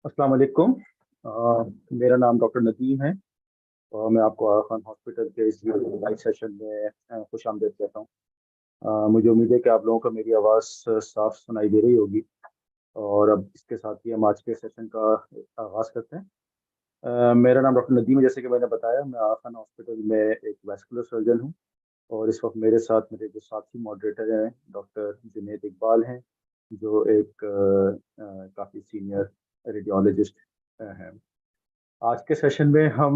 अस्सलाम वालेकुम। मेरा नाम डॉक्टर नदीम है और मैं आपको आगा खान हॉस्पिटल के इस लाइव सेशन में खुश आमदीद कहता हूँ। मुझे उम्मीद है कि आप लोगों को मेरी आवाज़ साफ सुनाई दे रही होगी। और अब इसके साथ ही हम आज के सेशन का आगाज़ करते हैं। मेरा नाम डॉक्टर नदीम है, जैसे कि मैंने बताया। मैं आगा खान हॉस्पिटल में एक वैस्कुलर सर्जन हूँ और इस वक्त मेरे साथ मेरे जो साथी मॉडरेटर हैं डॉक्टर जुनैद इकबाल हैं, जो एक काफ़ी सीनियर रेडियोलॉजिस्ट हैं। आज के सेशन में हम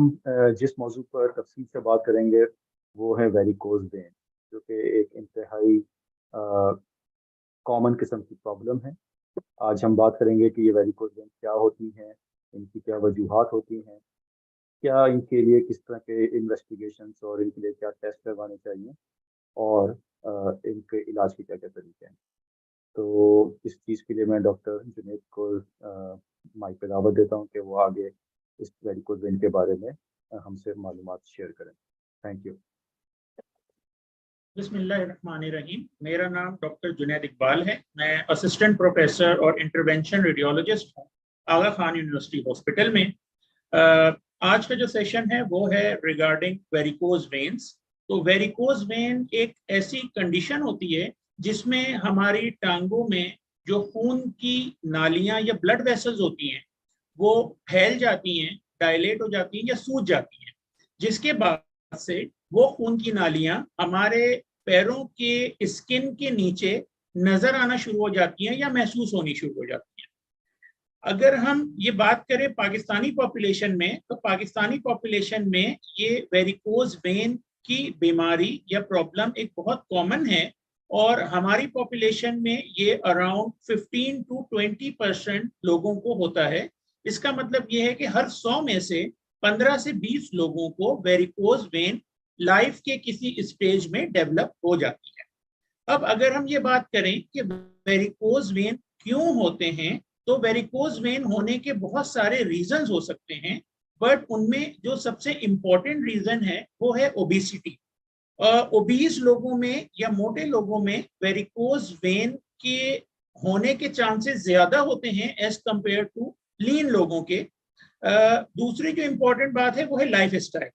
जिस मौजू पर तफसील से बात करेंगे वो है वेरिकोज वेन, जो कि एक इंतहाई कॉमन किस्म की प्रॉब्लम है। आज हम बात करेंगे कि ये वेरिकोज वेन क्या होती हैं, इनकी क्या वजूहात होती हैं, क्या इनके लिए किस तरह के इन्वेस्टिगेशंस और इनके लिए क्या टेस्ट करवाने चाहिए, और इनके इलाज के क्या क्या तरीके हैं। तो इस चीज़ के लिए मैं डॉक्टर जुनैद को माइक पे दावत देता हूँ कि वो आगे इस वेरिकोज वेन के बारे में हमसे मालूमात शेयर करें। Thank you. बिस्मिल्लाहिर्रहमानिर्रहीम। मेरा नाम डॉक्टर जुनैद इकबाल है। मैं असिस्टेंट प्रोफेसर और इंटरवेंशन रेडियोलॉजिस्ट हूँ आगा खान यूनिवर्सिटी हॉस्पिटल में। आज का जो सेशन है वो है रिगार्डिंग वेरिकोज वेन्स। तो वेरिकोज वेन एक ऐसी कंडीशन होती है जिसमें हमारी टांगों में जो खून की नालियां या ब्लड वेसल्स होती हैं वो फैल जाती हैं, डायलेट हो जाती हैं या सूज जाती हैं, जिसके बाद से वो खून की नालियां हमारे पैरों के स्किन के नीचे नजर आना शुरू हो जाती हैं या महसूस होनी शुरू हो जाती हैं। अगर हम ये बात करें पाकिस्तानी पॉपुलेशन में, तो पाकिस्तानी पॉपुलेशन में ये वेरिकोज वेन की बीमारी या प्रॉब्लम एक बहुत कॉमन है और हमारी पॉपुलेशन में ये अराउंड 15 to 20% लोगों को होता है। इसका मतलब ये है कि हर 100 में से 15 से 20 लोगों को वेरिकोज वेन लाइफ के किसी स्टेज में डेवलप हो जाती है। अब अगर हम ये बात करें कि वेरिकोज वेन क्यों होते हैं, तो वेरिकोज वेन होने के बहुत सारे रीजंस हो सकते हैं, बट उनमें जो सबसे इंपॉर्टेंट रीजन है वो है ओबेसिटी। ओबीज लोगों में या मोटे लोगों में वेरिकोज वेन के होने के चांसेस ज्यादा होते हैं एज कंपेयर टू लीन लोगों के। दूसरी जो इंपॉर्टेंट बात है वो है लाइफ स्टाइल।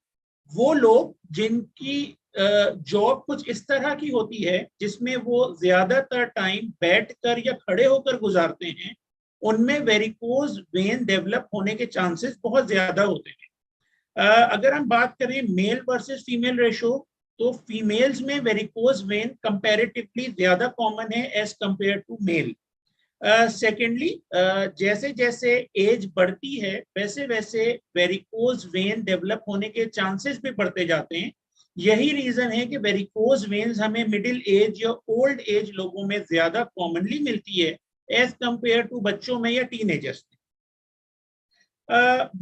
वो लोग जिनकी जॉब कुछ इस तरह की होती है जिसमें वो ज्यादातर टाइम बैठकर या खड़े होकर गुजारते हैं, उनमें वेरिकोज वेन डेवलप होने के चांसेस बहुत ज्यादा होते हैं। अगर हम बात करें मेल वर्सेस फीमेल रेशो, तो फीमेल्स में वेरिकोज वेन कंपैरेटिवली ज्यादा कॉमन है as compare to male. Secondly, जैसे जैसे एज बढ़ती है वैसे वैसे वेरिकोज वेन डेवलप होने के चांसेस भी बढ़ते जाते हैं। यही रीजन है कि वेरिकोज वेन्स हमें मिडिल एज या ओल्ड एज लोगों में ज्यादा कॉमनली मिलती है एज कंपेयर टू बच्चों में या टीनेजर्स में।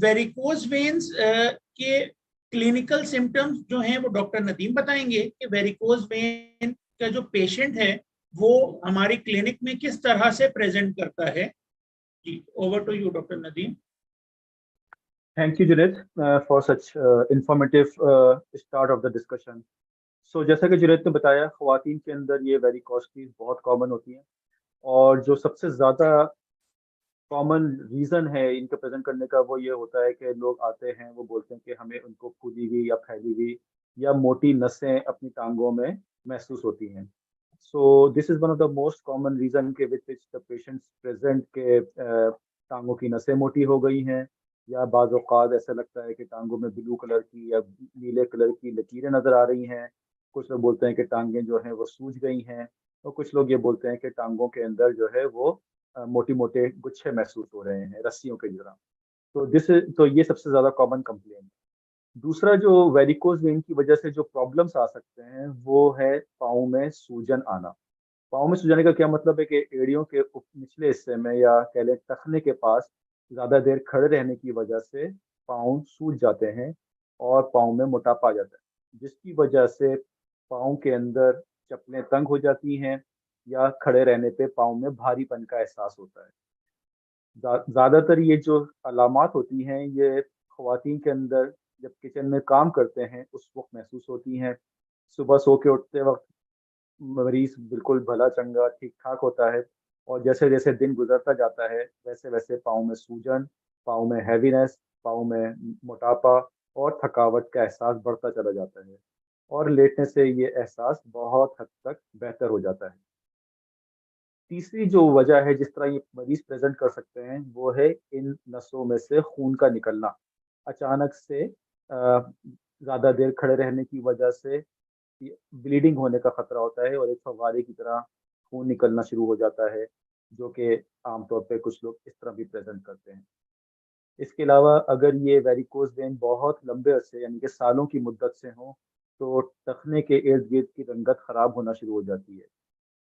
वेरिकोज वेन्स के क्लिनिकल सिम्टम्स जो हैं वो डॉक्टर नदीम बताएंगे कि वेरिकोज वेन का जो पेशेंट है वो हमारी क्लिनिक में किस तरह से प्रेजेंट करता है। जी, over to you doctor Nadeem. Thank you Junaid for such informative start of the discussion. So जैसा कि जुनैद ने बताया, ख्वातीन के अंदर ये वेरिकोसिटीज बहुत कॉमन होती हैं, और जो सबसे ज़्यादा कॉमन रीज़न है इनके प्रेजेंट करने का वो ये होता है कि लोग आते हैं, वो बोलते हैं कि हमें उनको फूली हुई या फैली हुई या मोटी नसें अपनी टांगों में महसूस होती हैं। So this is one of the most common reason के विच विच द पेशेंट्स प्रेजेंट के टांगों की नसें मोटी हो गई हैं, या बाज़ औक़ात ऐसा लगता है कि टांगों में ब्लू कलर की या नीले कलर की लकीरें नज़र आ रही हैं। कुछ लोग बोलते हैं कि टांगें जो हैं वो सूज गई हैं, और कुछ लोग ये बोलते हैं कि टांगों के अंदर जो है वो मोटे मोटे गुच्छे महसूस हो रहे हैं रस्सियों के तरह। तो ये सबसे ज्यादा कॉमन कंप्लेंट। दूसरा जो वेरिकोज वेन की वजह से जो प्रॉब्लम्स आ सकते हैं वो है पाँव में सूजन आना। पाँव में सूजन का क्या मतलब है कि एड़ियों के निचले हिस्से में या कह लें टखने के पास ज्यादा देर खड़े रहने की वजह से पाँव सूज जाते हैं और पाँव में मोटापा आ जाता है, जिसकी वजह से पाँव के अंदर चप्पलें तंग हो जाती हैं या खड़े रहने पे पाँव में भारीपन का एहसास होता है। ज़्यादातर ये जो अलामात होती हैं ये ख़वातीन के अंदर जब किचन में काम करते हैं उस वक्त महसूस होती हैं। सुबह सो के उठते वक्त मरीज बिल्कुल भला चंगा ठीक ठाक होता है, और जैसे जैसे दिन गुजरता जाता है वैसे वैसे पाँव में सूजन, पाँव में हैवीनेस, पाँव में मोटापा और थकावट का एहसास बढ़ता चला जाता है और लेटने से ये एहसास बहुत हद तक बेहतर हो जाता है। तीसरी जो वजह है जिस तरह ये मरीज़ प्रेज़ेंट कर सकते हैं, वो है इन नसों में से खून का निकलना। अचानक से ज़्यादा देर खड़े रहने की वजह से ये ब्लीडिंग होने का खतरा होता है और एक फव्वारे की तरह खून निकलना शुरू हो जाता है, जो कि आमतौर पे कुछ लोग इस तरह भी प्रेज़ेंट करते हैं। इसके अलावा अगर ये वेरिकोज़ वेन बहुत लंबे अरसे यानी कि सालों की मुद्दत से हों, तो टखने के इर्द-गिर्द की रंगत ख़राब होना शुरू हो जाती है।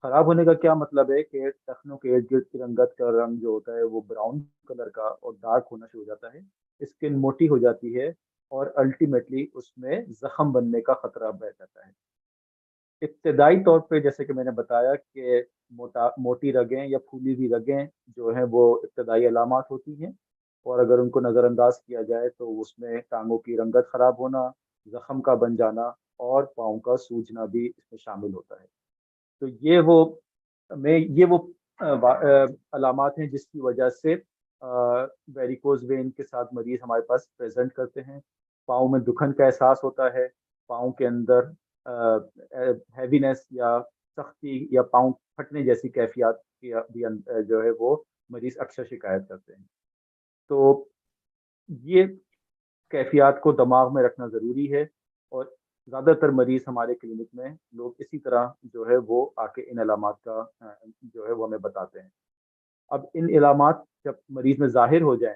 ख़राब होने का क्या मतलब है कि टखनों के इर्द-गिर्द की रंगत का रंग जो होता है वो ब्राउन कलर का और डार्क होना शुरू हो जाता है। स्किन मोटी हो जाती है और अल्टीमेटली उसमें ज़ख्म बनने का खतरा बढ़ जाता है। इब्तिदाई तौर पे जैसे कि मैंने बताया कि मोटी रगें या फूली हुई रगें जो हैं वो इब्तिदाई अलामात होती हैं और अगर उनको नज़रअंदाज किया जाए तो उसमें टाँगों की रंगत ख़राब होना, ज़ख्म का बन जाना और पाँव का सूजना भी इसमें शामिल होता है। तो ये वो अलामात हैं जिसकी वजह से वेरिकोज़ वेन के साथ मरीज़ हमारे पास प्रेज़ेंट करते हैं। पाँव में दुखन का एहसास होता है, पाँव के अंदर हैवीनेस या सख्ती या पाँव फटने जैसी कैफ़ियत की भी जो है वो मरीज़ अक्सर शिकायत करते हैं। तो ये कैफ़ियत को दिमाग में रखना ज़रूरी है और ज़्यादातर मरीज़ हमारे क्लिनिक में लोग इसी तरह जो है वो आके इन अलामात का जो है वो हमें बताते हैं। अब इन इलामात जब मरीज़ में ज़ाहिर हो जाएँ,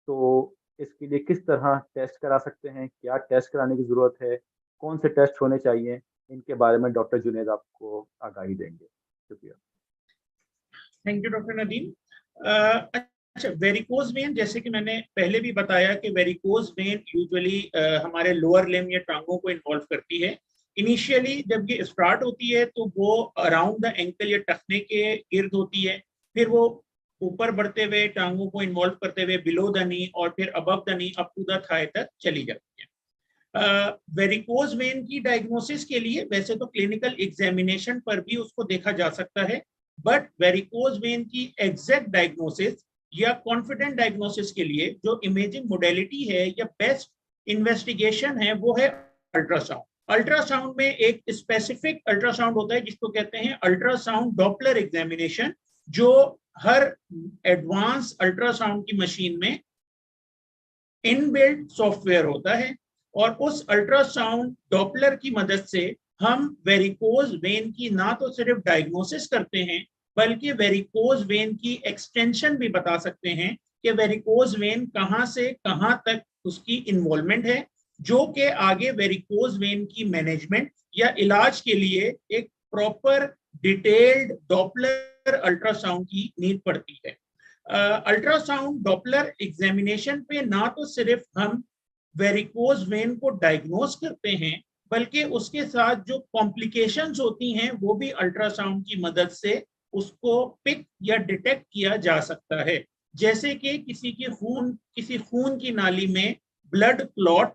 तो इसके लिए किस तरह टेस्ट करा सकते हैं? क्या टेस्ट कराने की ज़रूरत है? कौन से टेस्ट होने चाहिए? इनके बारे में डॉक्टर जुनैद आपको आगाही देंगे। शुक्रिया। Thank you doctor Nadeem. अच्छा, वेरिकोज वेन, जैसे कि मैंने पहले भी बताया कि वेरिकोज वेन यूजुअली हमारे लोअर लिम्ब या टांगों को इन्वॉल्व करती है। इनिशियली जब ये स्टार्ट होती है तो वो अराउंड द एंकल या टखने के इर्द होती है, फिर वो ऊपर बढ़ते हुए टांगों को इन्वॉल्व करते हुए बिलो द नी और फिर above the knee up to the thigh तक चली जाती है। वेरिकोज वेन की डायग्नोसिस के लिए वैसे तो क्लिनिकल एग्जामिनेशन पर भी उसको देखा जा सकता है, बट वेरिकोज वेन की एग्जैक्ट डायग्नोसिस या कॉन्फिडेंट डायग्नोसिस के लिए जो इमेजिंग मोडेलिटी है या बेस्ट इन्वेस्टिगेशन है वो है अल्ट्रासाउंड। अल्ट्रासाउंड में एक स्पेसिफिक अल्ट्रासाउंड होता है जिसको कहते हैं अल्ट्रासाउंड डॉपलर एग्जामिनेशन, जो हर एडवांस अल्ट्रासाउंड की मशीन में इनबिल्ट सॉफ्टवेयर होता है और उस अल्ट्रासाउंड डॉपलर की मदद से हम वेरिकोज वेन की ना तो सिर्फ डायग्नोसिस करते हैं बल्कि वेरिकोज वेन की एक्सटेंशन भी बता सकते हैं कि वेरिकोज वेन कहां से कहां तक उसकी इन्वॉल्वमेंट है, जो कि आगे वेरिकोज वेन की मैनेजमेंट या इलाज के लिए एक प्रॉपर डिटेल्ड डॉपलर अल्ट्रासाउंड की नीड पड़ती है। अल्ट्रासाउंड डॉपलर एग्जामिनेशन पे ना तो सिर्फ हम वेरिकोज वेन को डायग्नोस करते हैं बल्कि उसके साथ जो कॉम्प्लिकेशंस होती हैं वो भी अल्ट्रासाउंड की मदद से उसको पिक या डिटेक्ट किया जा सकता है। जैसे कि किसी खून की नाली में ब्लड क्लॉट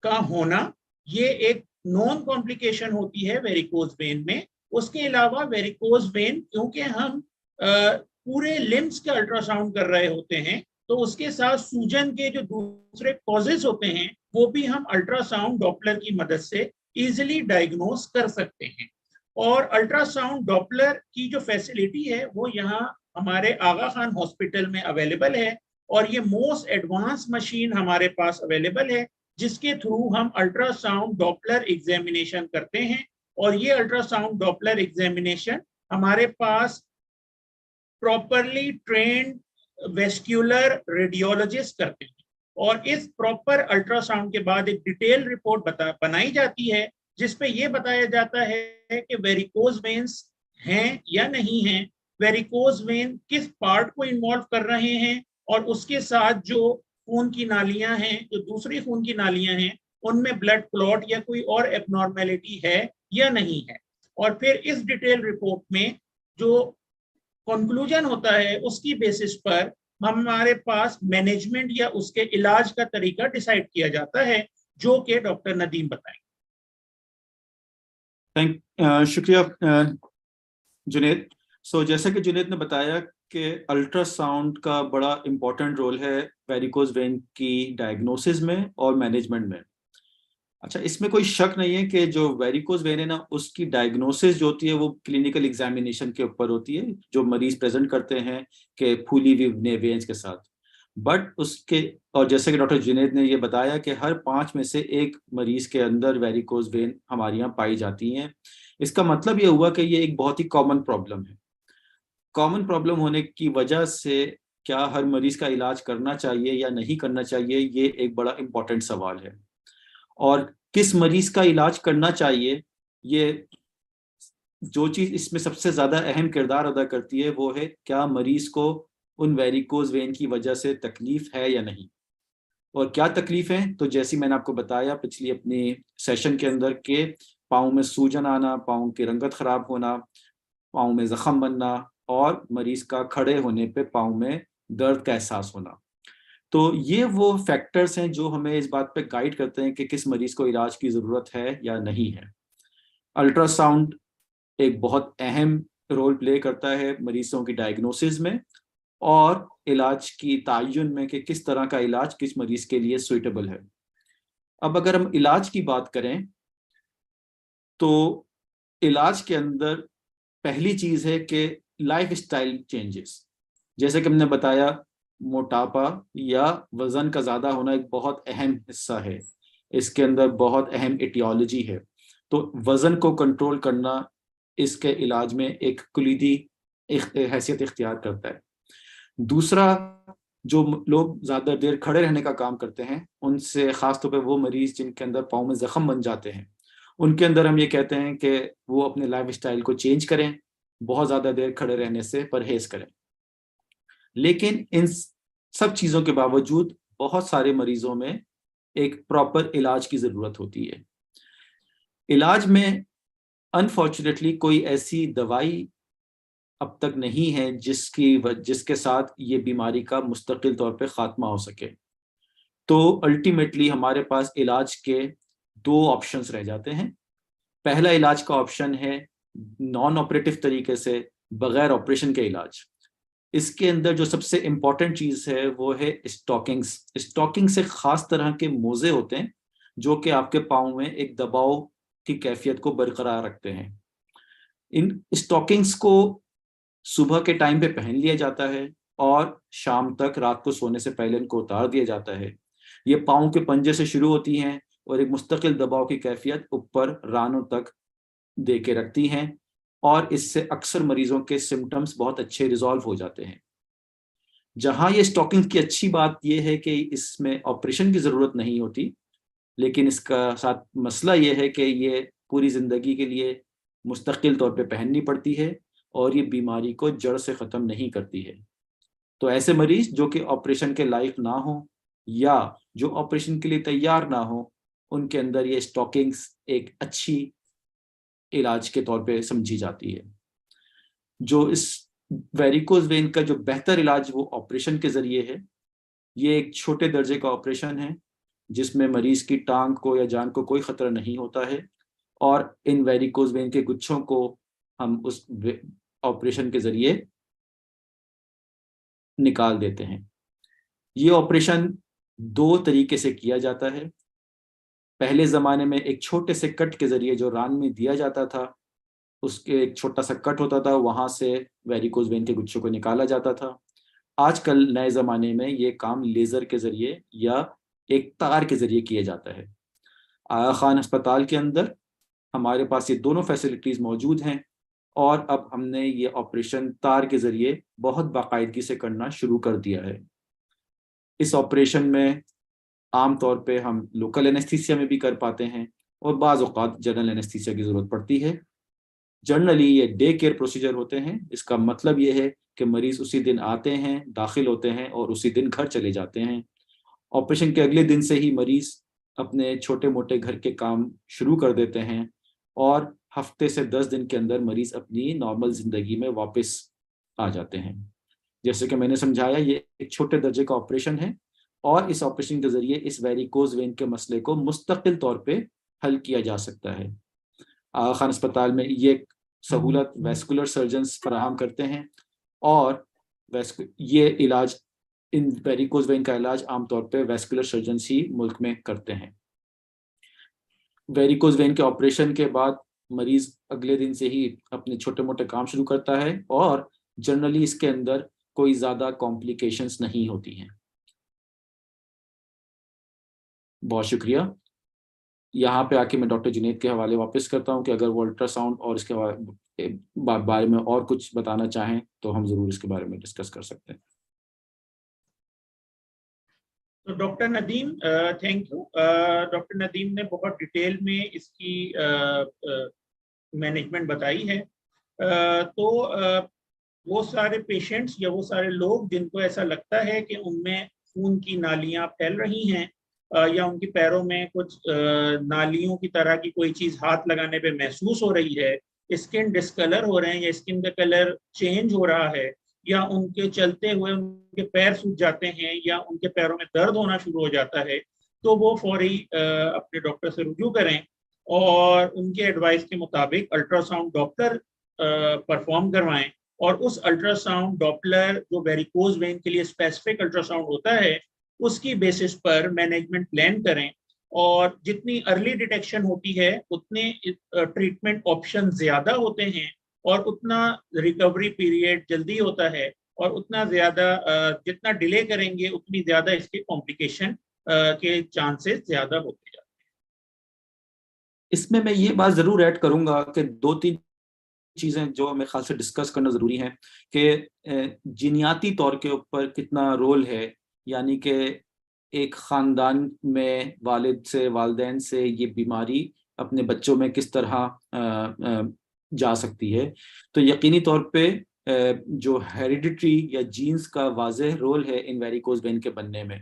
का होना, ये एक नॉन कॉम्प्लिकेशन होती है वेरिकोज वेन में। उसके अलावा वेरिकोज वेन क्योंकि हम पूरे लिम्स के अल्ट्रासाउंड कर रहे होते हैं तो उसके साथ सूजन के जो दूसरे कॉजेज होते हैं वो भी हम अल्ट्रासाउंड डॉपलर की मदद से इजिली डायग्नोस कर सकते हैं। और अल्ट्रासाउंड डॉपलर की जो फैसिलिटी है वो यहाँ हमारे आगा खान हॉस्पिटल में अवेलेबल है और ये मोस्ट एडवांस मशीन हमारे पास अवेलेबल है जिसके थ्रू हम अल्ट्रासाउंड डॉपलर एग्जामिनेशन करते हैं। और ये अल्ट्रासाउंड डॉपलर एग्जामिनेशन हमारे पास प्रॉपरली ट्रेन्ड वेस्क्यूलर रेडियोलॉजिस्ट करते हैं और इस प्रॉपर अल्ट्रासाउंड के बाद एक डिटेल रिपोर्ट बनाई जाती है जिसपे ये बताया जाता है कि वेरिकोज वेन्स हैं या नहीं हैं, वेरिकोज वेन किस पार्ट को इन्वॉल्व कर रहे हैं और उसके साथ जो खून की नालियां हैं, जो दूसरी खून की नालियां हैं, उनमें ब्लड क्लॉट या कोई और एबनॉर्मेलिटी है या नहीं है। और फिर इस डिटेल रिपोर्ट में जो कंक्लूजन होता है उसकी बेसिस पर हमारे पास मैनेजमेंट या उसके इलाज का तरीका डिसाइड किया जाता है, जो कि डॉक्टर नदीम बताएंगे। शुक्रिया जुनैद। जैसे कि जुनेद ने बताया कि अल्ट्रासाउंड का बड़ा इम्पोर्टेंट रोल है वेरिकोज वेन की डायग्नोसिस में और मैनेजमेंट में। अच्छा, इसमें कोई शक नहीं है कि जो वेरिकोज वेन है ना, उसकी डायग्नोसिस जो होती है वो क्लिनिकल एग्जामिनेशन के ऊपर होती है, जो मरीज प्रेजेंट करते हैं कि फूली हुई वेन्स के साथ। बट उसके, और जैसे कि डॉक्टर जुनेद ने ये बताया कि हर 5 में से एक मरीज के अंदर वेरिकोज वेन हमारे यहाँ पाई जाती हैं। इसका मतलब ये हुआ कि ये एक बहुत ही कॉमन प्रॉब्लम है। कॉमन प्रॉब्लम होने की वजह से क्या हर मरीज का इलाज करना चाहिए या नहीं करना चाहिए, ये एक बड़ा इंपॉर्टेंट सवाल है। और किस मरीज का इलाज करना चाहिए, ये जो चीज इसमें सबसे ज्यादा अहम किरदार अदा करती है वो है क्या मरीज को उन वेरिकोज वेन की वजह से तकलीफ है या नहीं। और क्या तकलीफ है, तो जैसी मैंने आपको बताया पिछली अपनी सेशन के अंदर के पाँव में सूजन आना, पाँव की रंगत खराब होना, पाँव में जख्म बनना, और मरीज का खड़े होने पे पाँव में दर्द का एहसास होना। तो ये वो फैक्टर्स हैं जो हमें इस बात पे गाइड करते हैं कि किस मरीज को इलाज की ज़रूरत है या नहीं है। अल्ट्रासाउंड एक बहुत अहम रोल प्ले करता है मरीजों की डायग्नोसिस में और इलाज की तयन में कि किस तरह का इलाज किस मरीज के लिए सुइटेबल है। अब अगर हम इलाज की बात करें तो इलाज के अंदर पहली चीज है कि लाइफ स्टाइल चेंजेस। जैसे कि हमने बताया, मोटापा या वजन का ज्यादा होना एक बहुत अहम हिस्सा है, इसके अंदर बहुत अहम एटियोलॉजी है। तो वजन को कंट्रोल करना इसके इलाज में एक कुलीदी हैसियत इख्तियार करता है। दूसरा, जो लोग ज्यादा देर खड़े रहने का काम करते हैं, उनसे खासतौर पर वो मरीज जिनके अंदर पाँव में जख्म बन जाते हैं, उनके अंदर हम ये कहते हैं कि वो अपने लाइफ स्टाइल को चेंज करें, बहुत ज्यादा देर खड़े रहने से परहेज करें। लेकिन इन सब चीजों के बावजूद बहुत सारे मरीजों में एक प्रॉपर इलाज की जरूरत होती है। इलाज में अनफॉर्चुनेटली कोई ऐसी दवाई अब तक नहीं है जिसके साथ ये बीमारी का मुस्तकिल तौर पे खात्मा हो सके। तो अल्टीमेटली हमारे पास इलाज के 2 ऑप्शंस रह जाते हैं। पहला इलाज का ऑप्शन है नॉन ऑपरेटिव तरीके से, बगैर ऑपरेशन के इलाज। इसके अंदर जो सबसे इम्पोर्टेंट चीज है वो है स्टॉकिंग्स। स्टॉकिंग से खास तरह के मोजे होते हैं जो कि आपके पाँव में एक दबाव की कैफियत को बरकरार रखते हैं। इन स्टॉकिंग्स को सुबह के टाइम पे पहन लिया जाता है और शाम तक, रात को सोने से पहले इनको उतार दिया जाता है। ये पाँव के पंजे से शुरू होती हैं और एक मुस्तकिल दबाव की कैफियत ऊपर रानों तक दे के रखती हैं, और इससे अक्सर मरीजों के सिम्टम्स बहुत अच्छे रिजॉल्व हो जाते हैं। जहां ये स्टॉकिंग की अच्छी बात यह है कि इसमें ऑपरेशन की ज़रूरत नहीं होती, लेकिन इसका साथ मसला ये है कि ये पूरी ज़िंदगी के लिए मुस्तकिल तौर पे पहननी पड़ती है और ये बीमारी को जड़ से ख़त्म नहीं करती है। तो ऐसे मरीज जो कि ऑपरेशन के लायक ना हो या जो ऑपरेशन के लिए तैयार ना हो, उनके अंदर ये स्टॉकिंग्स एक अच्छी इलाज के तौर पे समझी जाती है। जो इस वेरिकोज वेन का जो बेहतर इलाज वो ऑपरेशन के जरिए है। ये एक छोटे दर्जे का ऑपरेशन है जिसमें मरीज की टांग को या जान को कोई खतरा नहीं होता है, और इन वेरिकोज वेन के गुच्छों को हम उस ऑपरेशन के जरिए निकाल देते हैं। ये ऑपरेशन 2 तरीके से किया जाता है। पहले ज़माने में एक छोटे से कट के ज़रिए जो रान में दिया जाता था, उसके एक छोटा सा कट होता था, वहाँ से वेरिकोज वेन के गुच्छों को निकाला जाता था। आजकल नए ज़माने में ये काम लेज़र के ज़रिए या एक तार के ज़रिए किया जाता है। आगा खान अस्पताल के अंदर हमारे पास ये दोनों फैसिलिटीज़ मौजूद हैं, और अब हमने ये ऑपरेशन तार के ज़रिए बहुत बाकायदगी से करना शुरू कर दिया है। इस ऑपरेशन में आम तौर पे हम लोकल एनेस्थीसिया में भी कर पाते हैं और बाज़ औक़ात जनरल एनेस्थीसिया की ज़रूरत पड़ती है। जनरली ये डे केयर प्रोसीजर होते हैं। इसका मतलब ये है कि मरीज़ उसी दिन आते हैं, दाखिल होते हैं और उसी दिन घर चले जाते हैं। ऑपरेशन के अगले दिन से ही मरीज़ अपने छोटे-मोटे घर के काम शुरू कर देते हैं और हफ्ते से 10 दिन के अंदर मरीज़ अपनी नॉर्मल ज़िंदगी में वापस आ जाते हैं। जैसे कि मैंने समझाया, ये एक छोटे दर्जे का ऑपरेशन है और इस ऑपरेशन के ज़रिए इस वेरिकोज वेन के मसले को मुस्तकिल तौर पे हल किया जा सकता है। आगा खान अस्पताल में ये सहूलत वैस्कुलर सर्जन्स फराहम करते हैं, और ये इलाज, इन वेरिकोज वेन का इलाज आमतौर पे वैस्कुलर सर्जन्स ही मुल्क में करते हैं। वेरिकोज वेन के ऑपरेशन के बाद मरीज अगले दिन से ही अपने छोटे मोटे काम शुरू करता है, और जनरली इसके अंदर कोई ज़्यादा कॉम्प्लिकेशंस नहीं होती हैं। बहुत शुक्रिया। यहाँ पे आके मैं डॉक्टर जुनैद के हवाले वापस करता हूँ कि अगर वो अल्ट्रासाउंड और इसके बारे में और कुछ बताना चाहें तो हम ज़रूर इसके बारे में डिस्कस कर सकते हैं। तो doctor Nadeem, thank you. Doctor Nadeem ने बहुत डिटेल में इसकी मैनेजमेंट बताई है। वो सारे पेशेंट्स या वो सारे लोग जिनको ऐसा लगता है कि उनमें खून की नालियां फैल रही हैं, या उनके पैरों में कुछ नालियों की तरह की कोई चीज हाथ लगाने पे महसूस हो रही है, स्किन डिस्कलर हो रहे हैं या स्किन का कलर चेंज हो रहा है, या उनके चलते हुए उनके पैर सूज जाते हैं या उनके पैरों में दर्द होना शुरू हो जाता है, तो वो फौरी अपने डॉक्टर से रुजू करें और उनके एडवाइस के मुताबिक अल्ट्रासाउंड डॉप्लर परफॉर्म करवाएं। और उस अल्ट्रासाउंड डॉप्लर जो वेरिकोज वेन के लिए स्पेसिफिक अल्ट्रासाउंड होता है, उसकी बेसिस पर मैनेजमेंट प्लान करें। और जितनी अर्ली डिटेक्शन होती है उतने ट्रीटमेंट ऑप्शन ज्यादा होते हैं, और उतना रिकवरी पीरियड जल्दी होता है, और उतना ज्यादा जितना डिले करेंगे उतनी ज्यादा इसके कॉम्प्लिकेशन के चांसेस ज्यादा होते जाते हैं। इसमें मैं ये बात जरूर ऐड करूंगा कि 2-3 चीजें जो मेरे ख्याल से डिस्कस करना जरूरी है कि जीनियाती तौर के ऊपर कितना रोल है, यानी कि एक खानदान में वालिद से वालिदैन से ये बीमारी अपने बच्चों में किस तरह जा सकती है। तो यकीनी तौर पे जो हेरिडिटरी या जीन्स का वाज़ेह रोल है इन वेरिकोज वेन के बनने में।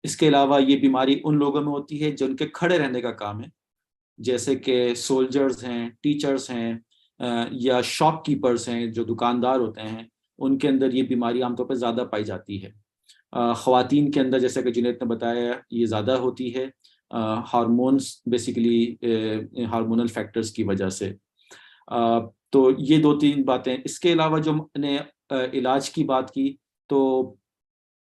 इसके अलावा ये बीमारी उन लोगों में होती है जिनके खड़े रहने का काम है, जैसे कि सोल्जर्स हैं, टीचर्स हैं, या शॉपकीपर्स हैं जो दुकानदार होते हैं, उनके अंदर ये बीमारी आमतौर पर ज़्यादा पाई जाती है। ख़वातीन के अंदर जैसे कि जुनैद ने बताया ये ज़्यादा होती है हार्मोन्स, बेसिकली हार्मोनल फैक्टर्स की वजह से। तो ये 2-3 बातें। इसके अलावा जो मैंने इलाज की बात की, तो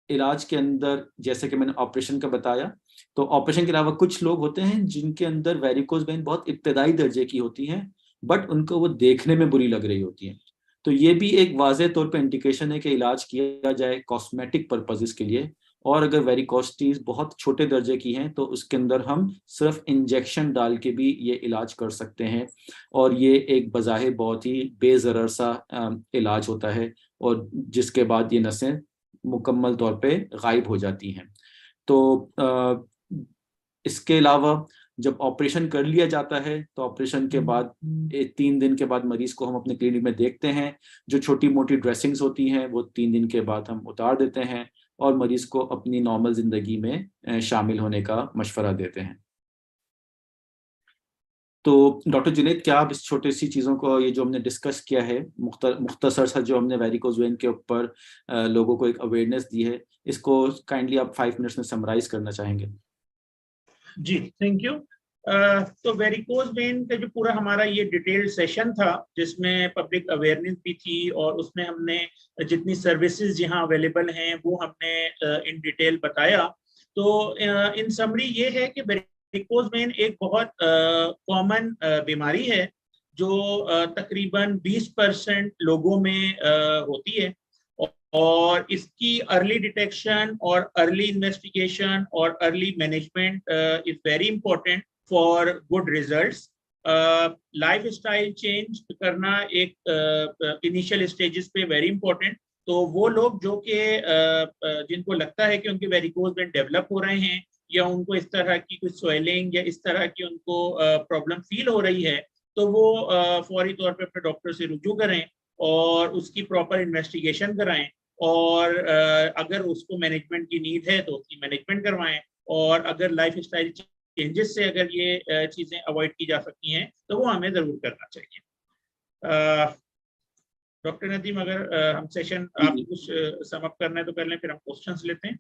इलाज के अंदर जैसे कि मैंने ऑपरेशन का बताया, तो ऑपरेशन के अलावा कुछ लोग होते हैं जिनके अंदर वेरिकोज वेन बहुत इब्तदाई दर्जे की होती हैं, बट उनको वो देखने में बुरी लग रही होती हैं। तो ये भी एक वाज़ेह तौर पे इंडिकेशन है कि इलाज किया जाए कॉस्मेटिक पर्पसेस के लिए। और अगर वेरिकोसिटीज बहुत छोटे दर्जे की हैं तो उसके अंदर हम सिर्फ इंजेक्शन डाल के भी ये इलाज कर सकते हैं, और ये एक बज़ाहिर बहुत ही बेज़रर सा इलाज होता है, और जिसके बाद ये नसें मुकम्मल तौर पे गायब हो जाती हैं। तो इसके अलावा जब ऑपरेशन कर लिया जाता है तो ऑपरेशन के बाद 3 दिन के बाद मरीज को हम अपने क्लिनिक में देखते हैं। जो छोटी मोटी ड्रेसिंग्स होती हैं वो 3 दिन के बाद हम उतार देते हैं और मरीज को अपनी नॉर्मल जिंदगी में शामिल होने का मशवरा देते हैं। तो डॉक्टर जुनैद, क्या आप इस छोटी सी चीज़ों को, ये जो हमने डिस्कस किया है, मुख्तसर सा जो हमने वेरिकोज वेन के ऊपर लोगों को एक अवेयरनेस दी है, इसको काइंडली आप 5 मिनट्स में समराइज करना चाहेंगे? जी, थैंक यू। तो वेरिकोज वेन का जो पूरा हमारा ये डिटेल्ड सेशन था, जिसमें पब्लिक अवेयरनेस भी थी और उसमें हमने जितनी सर्विसेज यहाँ अवेलेबल हैं वो हमने इन डिटेल बताया। तो इन समरी ये है कि वेरिकोज वेन एक बहुत कॉमन बीमारी है जो तकरीबन 20% लोगों में होती है, और इसकी अर्ली डिटेक्शन और अर्ली इन्वेस्टिगेशन और early management is very important for good results. Life style change करना एक इनिशियल स्टेजेस पे वेरी इंपॉर्टेंट। तो वो लोग जो कि जिनको लगता है कि उनके वेरिकोज वेन डेवलप हो रहे हैं, या उनको इस तरह की कुछ स्वेलिंग या इस तरह की उनको प्रॉब्लम फील हो रही है, तो वो फौरी तौर पे अपने डॉक्टर से रुजू करें और उसकी प्रॉपर इन्वेस्टिगेशन कराएं, और अगर उसको मैनेजमेंट की नीड है तो उसकी मैनेजमेंट करवाएं, और अगर लाइफ स्टाइल चेंजेस से अगर ये चीज़ें अवॉइड की जा सकती हैं तो वो हमें ज़रूर करना चाहिए। डॉक्टर नदीम, अगर हम सेशन आप कुछ सम अप करना है तो कर लें, फिर हम क्वेश्चंस लेते हैं।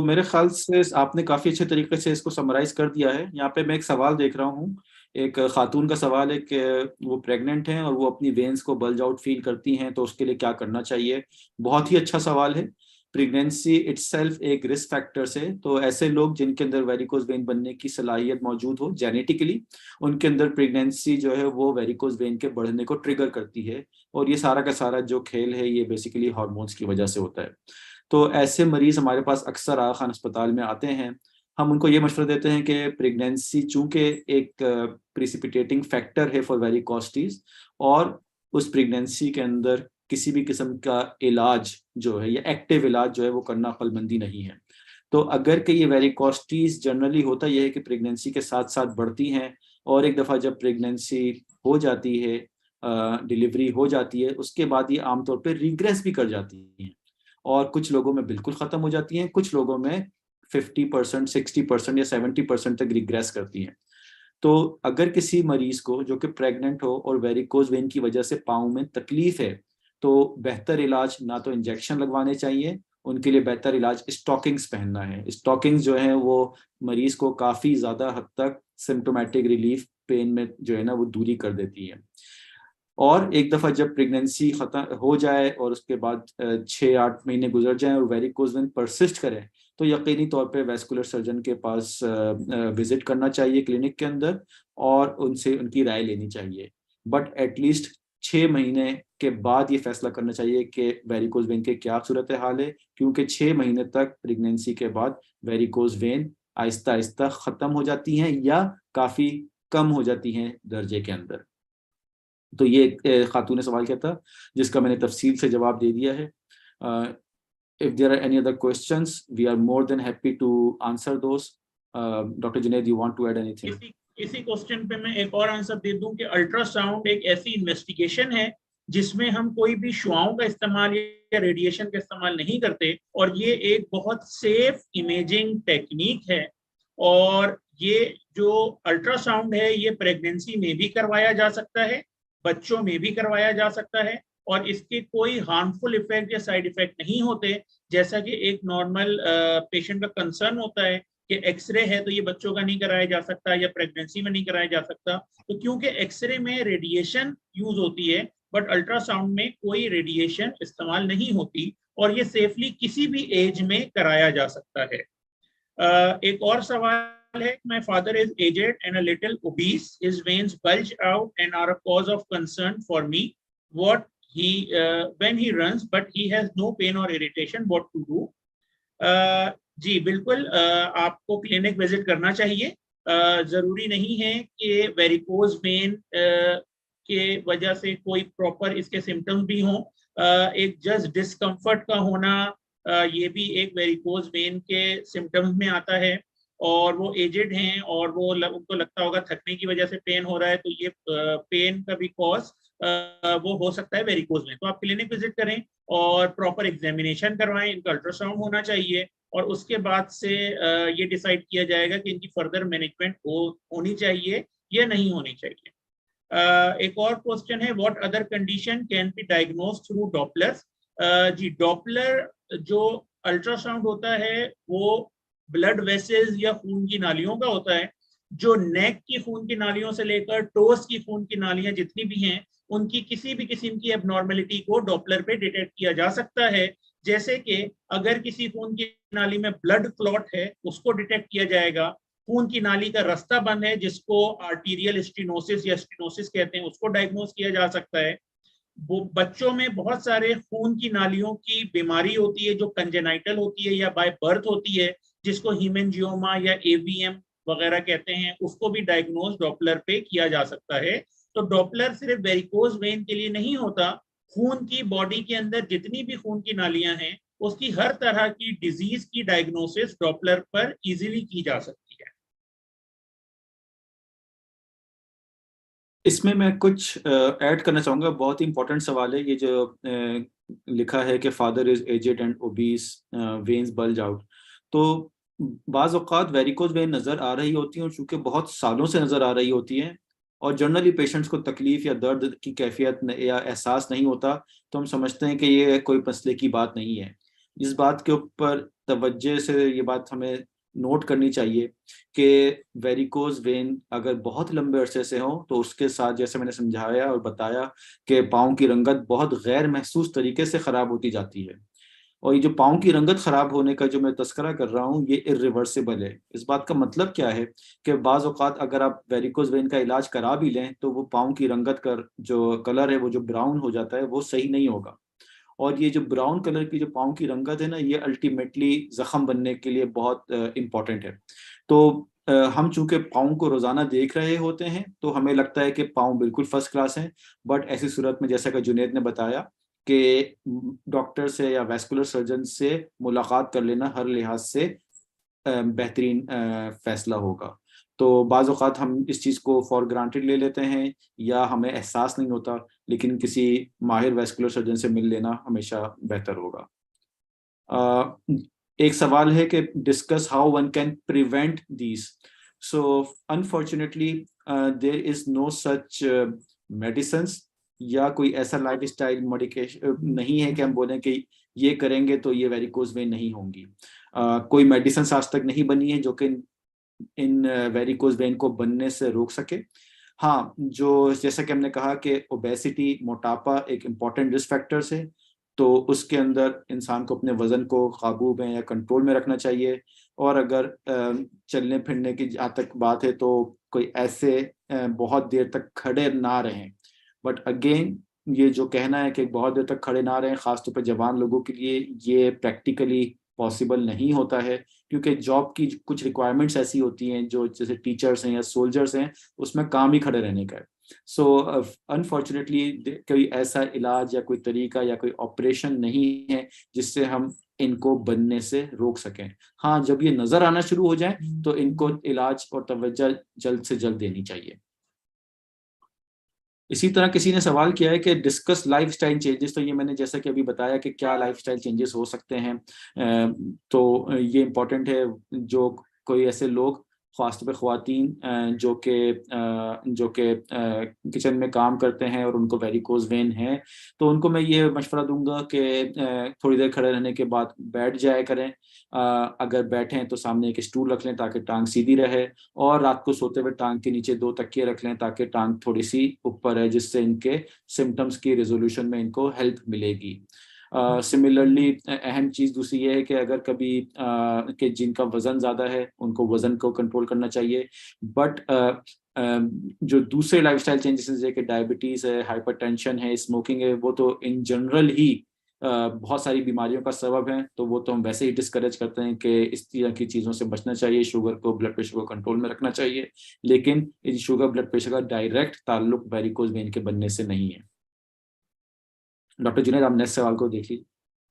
मेरे ख्याल से आपने काफ़ी अच्छे तरीके से इसको समराइज कर दिया है। यहाँ पे मैं एक सवाल देख रहा हूँ, एक खातून का सवाल है कि वो प्रेग्नेंट हैं और वो अपनी वेन्स को बल्ज आउट फील करती हैं, तो उसके लिए क्या करना चाहिए। बहुत ही अच्छा सवाल है। प्रेगनेंसी इटसेल्फ एक रिस्क फैक्टर्स है, तो ऐसे लोग जिनके अंदर वेरिकोज वेन बनने की सलाहियत मौजूद हो जेनेटिकली, उनके अंदर प्रेगनेंसी जो है वो वेरिकोज वेन के बढ़ने को ट्रिगर करती है। और ये सारा का सारा जो खेल है ये बेसिकली हार्मोन्स की वजह से होता है। तो ऐसे मरीज हमारे पास अक्सर आगा खान अस्पताल में आते हैं। हम उनको ये मशवरा देते हैं कि प्रेगनेंसी चूंकि एक प्रिसिपिटेटिंग फैक्टर है फॉर वेरिकोस्टीज, और उस प्रेगनेंसी के अंदर किसी भी किस्म का इलाज जो है या एक्टिव इलाज जो है वो करना अक्लमंदी नहीं है। तो अगर कि ये वेरिकोस्टीज जनरली होता यह है कि प्रेगनेंसी के साथ साथ बढ़ती हैं, और एक दफ़ा जब प्रेगनेंसी हो जाती है, डिलीवरी हो जाती है, उसके बाद ये आमतौर पर रिग्रेस भी कर जाती हैं, और कुछ लोगों में बिल्कुल ख़त्म हो जाती हैं, कुछ लोगों में 50%, 60% या 70% तक रिग्रेस करती हैं। तो अगर किसी मरीज को जो कि प्रेग्नेंट हो और वेरिकोज वेन की वजह से पाँव में तकलीफ है, तो बेहतर इलाज ना तो इंजेक्शन लगवाने चाहिए, उनके लिए बेहतर इलाज स्टॉकिंग्स पहनना है। स्टॉकिंग्स जो है वो मरीज को काफ़ी ज़्यादा हद तक सिम्टोमेटिक रिलीफ, पेन में जो है ना वो दूरी कर देती है। और एक दफ़ा जब प्रेगनेंसी ख़त्म हो जाए और उसके बाद 6-8 महीने गुजर जाएं और वेरिकोज वेन परसिस्ट करे, तो यकीनी तौर पे वेस्कुलर सर्जन के पास विजिट करना चाहिए क्लिनिक के अंदर, और उनसे उनकी राय लेनी चाहिए। बट एटलीस्ट 6 महीने के बाद ये फैसला करना चाहिए कि वेरिकोज वेन के क्या सूरत हाल है, क्योंकि 6 महीने तक प्रेगनेंसी के बाद वेरिकोज वेन आहिस्ता आहिस्ता ख़त्म हो जाती हैं या काफ़ी कम हो जाती हैं दर्जे के अंदर। तो ये एक खातून ने सवाल किया था जिसका मैंने तफसील से जवाब दे दिया है। If there are any other questions, we are more than happy to answer those. Dr. Junaid, you want to add anything? इसी क्वेश्चन पे मैं एक और आंसर दे दूं कि अल्ट्रासाउंड एक ऐसी इन्वेस्टिगेशन है जिसमें हम कोई भी शुआओं का इस्तेमाल या रेडिएशन का इस्तेमाल नहीं करते, और ये एक बहुत सेफ इमेजिंग टेक्निक है। और ये जो अल्ट्रासाउंड है ये प्रेगनेंसी में भी करवाया जा सकता है, बच्चों में भी करवाया जा सकता है, और इसके कोई हार्मफुल इफेक्ट या साइड इफेक्ट नहीं होते, जैसा कि एक नॉर्मल पेशेंट का कंसर्न होता है कि एक्सरे है तो ये बच्चों का नहीं कराया जा सकता या प्रेगनेंसी में नहीं कराया जा सकता। तो क्योंकि एक्सरे में रेडिएशन यूज होती है बट अल्ट्रासाउंड में कोई रेडिएशन इस्तेमाल नहीं होती, और ये सेफली किसी भी एज में कराया जा सकता है। एक और सवाल है, my father is aged and a little obese, his veins bulge out and are a cause of concern for me. What he when he runs but he has no pain or irritation, what to do? जी बिल्कुल, आपको clinic visit करना चाहिए। जरूरी नहीं है कि varicose vein के वजह से कोई प्रॉपर इसके सिम्टम्स भी हों। एक जस्ट डिस्कम्फर्ट का होना ये भी एक वेरिकोज वेन के सिम्टम्स में आता है, और वो एजेड हैं और वो उनको लगता होगा थकने की वजह से पेन हो रहा है, तो ये पेन का भी कॉज वो हो सकता है वेरिकोज वेन। तो आप क्लिनिक विजिट करें और प्रॉपर एग्जामिनेशन करवाएं, इनका अल्ट्रासाउंड होना चाहिए, और उसके बाद से ये डिसाइड किया जाएगा कि इनकी फर्दर मैनेजमेंट होनी चाहिए या नहीं होनी चाहिए। एक और क्वेश्चन है, what other condition can be diagnose through Doppler? जी, डॉपलर जो अल्ट्रासाउंड होता है वो ब्लड वेसल्स या खून की नालियों का होता है। जो नेक की खून की नालियों से लेकर टोस की खून की नालियां जितनी भी हैं, उनकी किसी भी किस्म की एबनॉर्मेलिटी को डॉपलर पे डिटेक्ट किया जा सकता है। जैसे कि अगर किसी खून की नाली में ब्लड क्लॉट है उसको डिटेक्ट किया जाएगा, खून की नाली का रास्ता बंद है जिसको आर्टीरियल स्टेनोसिस या स्टेनोसिस कहते हैं, उसको डायग्नोज किया जा सकता है। वो बच्चों में बहुत सारे खून की नालियों की बीमारी होती है जो कंजेनाइटल होती है या बाय बर्थ होती है, जिसको हीमेंजियोमा या एवीएम वगैरह कहते हैं, उसको भी डायग्नोज डॉपलर पे किया जा सकता है। तो डॉपलर सिर्फ वेरिकोज वेन के लिए नहीं होता, खून की बॉडी के अंदर जितनी भी खून की नालियां हैं उसकी हर तरह की डिजीज की डायग्नोसिस डॉपलर पर इजीली की जा सकती है। इसमें मैं कुछ ऐड करना चाहूँगा, बहुत ही इंपॉर्टेंट सवाल है ये जो लिखा है कि father is aged and obese, veins bulge out. तो बाज़ औक़ात वेरिकोज वेन नज़र आ रही होती हैं, और चूँकि बहुत सालों से नज़र आ रही होती हैं और जनरली पेशेंट्स को तकलीफ़ या दर्द की कैफियत या एहसास नहीं होता, तो हम समझते हैं कि ये कोई मसले की बात नहीं है। इस बात के ऊपर तवज्जो से ये बात हमें नोट करनी चाहिए कि वेरिकोज वेन अगर बहुत लंबे अरसे से हो तो उसके साथ, जैसे मैंने समझाया और बताया, कि पाँव की रंगत बहुत गैर महसूस तरीके से ख़राब होती जाती है। और ये जो पाँव की रंगत ख़राब होने का जो मैं तस्करा कर रहा हूँ, ये इरिवर्सिबल है। इस बात का मतलब क्या है कि बाज़ औक़ात अगर आप वेरिकोज वेन का इलाज करा भी लें तो वो पाँव की रंगत का जो कलर है, वो जो ब्राउन हो जाता है, वो सही नहीं होगा। और ये जो ब्राउन कलर की जो पाँव की रंगत है ना, ये अल्टीमेटली जख्म बनने के लिए बहुत इम्पोर्टेंट है। तो हम चूंकि पाँव को रोजाना देख रहे होते हैं तो हमें लगता है कि पाँव बिल्कुल फर्स्ट क्लास है, बट ऐसी सूरत में जैसा कि जुनैद ने बताया कि डॉक्टर से या वैस्कुलर सर्जन से मुलाकात कर लेना हर लिहाज से बेहतरीन फैसला होगा। तो बाज़ औक़ात हम इस चीज़ को फॉर ग्रांटेड ले लेते हैं या हमें एहसास नहीं होता, लेकिन किसी माहिर वैस्कुलर सर्जन से मिल लेना हमेशा बेहतर होगा। एक सवाल है कि discuss how one can prevent these. So unfortunately there is no such medicines या कोई ऐसा लाइफ स्टाइल मॉडिफिकेशन नहीं है कि हम बोलें कि ये करेंगे तो ये वेरिकोज वेन नहीं होंगी। कोई मेडिसिन आज तक नहीं बनी है जो कि इन वेरिकोज वेन को बनने से रोक सके। हाँ, जो जैसा कि हमने कहा कि ओबेसिटी, मोटापा एक इम्पॉर्टेंट रिस्क फैक्टर्स है, तो उसके अंदर इंसान को अपने वजन को काबू में या कंट्रोल में रखना चाहिए। और अगर चलने फिरने की जहाँ तक बात है तो कोई ऐसे बहुत देर तक खड़े ना रहें। बट अगेन, ये जो कहना है कि बहुत देर तक खड़े ना रहें, खासतौर पर जवान लोगों के लिए ये प्रैक्टिकली पॉसिबल नहीं होता है, क्योंकि जॉब की कुछ रिक्वायरमेंट्स ऐसी होती हैं जो जैसे टीचर्स हैं या सोल्जर्स हैं, उसमें काम ही खड़े रहने का है। सो अनफॉर्चुनेटली कोई ऐसा इलाज या कोई तरीका या कोई ऑपरेशन नहीं है जिससे हम इनको बनने से रोक सकें। हाँ, जब ये नजर आना शुरू हो जाए तो इनको इलाज और तवज्जो जल्द से जल्द देनी चाहिए। इसी तरह किसी ने सवाल किया है कि डिस्कस लाइफस्टाइल चेंजेस। तो ये मैंने जैसा कि अभी बताया कि क्या लाइफस्टाइल चेंजेस हो सकते हैं, तो ये इम्पोर्टेंट है। जो कोई ऐसे लोग, खासतौर पर ख़वातीन जो कि किचन में काम करते हैं और उनको वेरिकोज वेन है, तो उनको मैं ये मशवरा दूंगा कि थोड़ी देर खड़े रहने के बाद बैठ जाया करें। अगर बैठें तो सामने एक स्टूल रख लें ताकि टांग सीधी रहे, और रात को सोते हुए टांग के नीचे 2 तकिए रख लें ताकि टांग थोड़ी सी ऊपर है, जिससे इनके सिम्टम्स की रेजोल्यूशन में इनको हेल्प मिलेगी। सिमिलरली अहम चीज़ दूसरी ये है कि अगर कभी कि जिनका वज़न ज़्यादा है उनको वज़न को कंट्रोल करना चाहिए। बट जो दूसरे लाइफस्टाइल चेंजेस है कि डायबिटीज़ है, हाइपरटेंशन है, स्मोकिंग है, वो तो इन जनरल ही बहुत सारी बीमारियों का सबब है, तो वो तो हम वैसे ही डिस्करेज करते हैं कि इस तरह की चीज़ों से बचना चाहिए। शुगर को, ब्लड प्रेशर को कंट्रोल में रखना चाहिए, लेकिन इस शुगर ब्लड प्रेशर का डायरेक्ट ताल्लुक वेरिकोज वेन के बनने से नहीं है। डॉक्टर जुनैद, आप नेक्स्ट सवाल को देख लीजिए।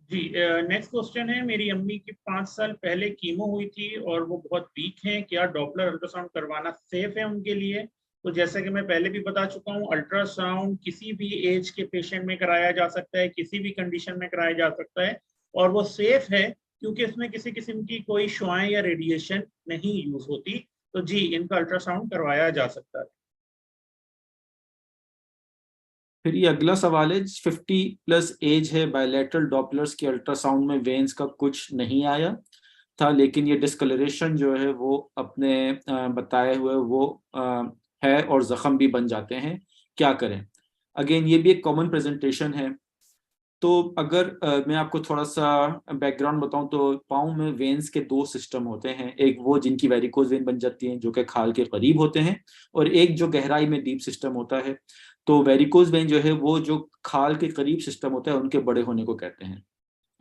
जी, नेक्स्ट क्वेश्चन है, मेरी अम्मी की 5 साल पहले कीमो हुई थी और वो बहुत वीक हैं, क्या डॉपलर अल्ट्रासाउंड करवाना सेफ है उनके लिए? तो जैसा कि मैं पहले भी बता चुका हूँ, अल्ट्रासाउंड किसी भी एज के पेशेंट में कराया जा सकता है, किसी भी कंडीशन में कराया जा सकता है, और वो सेफ है क्योंकि इसमें किसी किस्म की कोई शुआएं या रेडिएशन नहीं यूज होती। तो जी, इनका अल्ट्रासाउंड करवाया जा सकता है। फिर ये अगला सवाल है, 50+ एज है, बायलैटरल डॉपलर्स के अल्ट्रासाउंड में वेन्स का कुछ नहीं आया था, लेकिन ये डिस्कलरेशन जो है वो अपने बताए हुए वो है और जख्म भी बन जाते हैं, क्या करें? अगेन, ये भी एक कॉमन प्रेजेंटेशन है। तो अगर मैं आपको थोड़ा सा बैकग्राउंड बताऊं तो पाँव में वेन्स के 2 सिस्टम होते हैं। एक वो जिनकी वेरिकोज वेन बन जाती हैं जो कि खाल के करीब होते हैं, और एक जो गहराई में डीप सिस्टम होता है। तो वेरिकोज वेन जो है वो जो खाल के करीब सिस्टम होता है उनके बड़े होने को कहते हैं।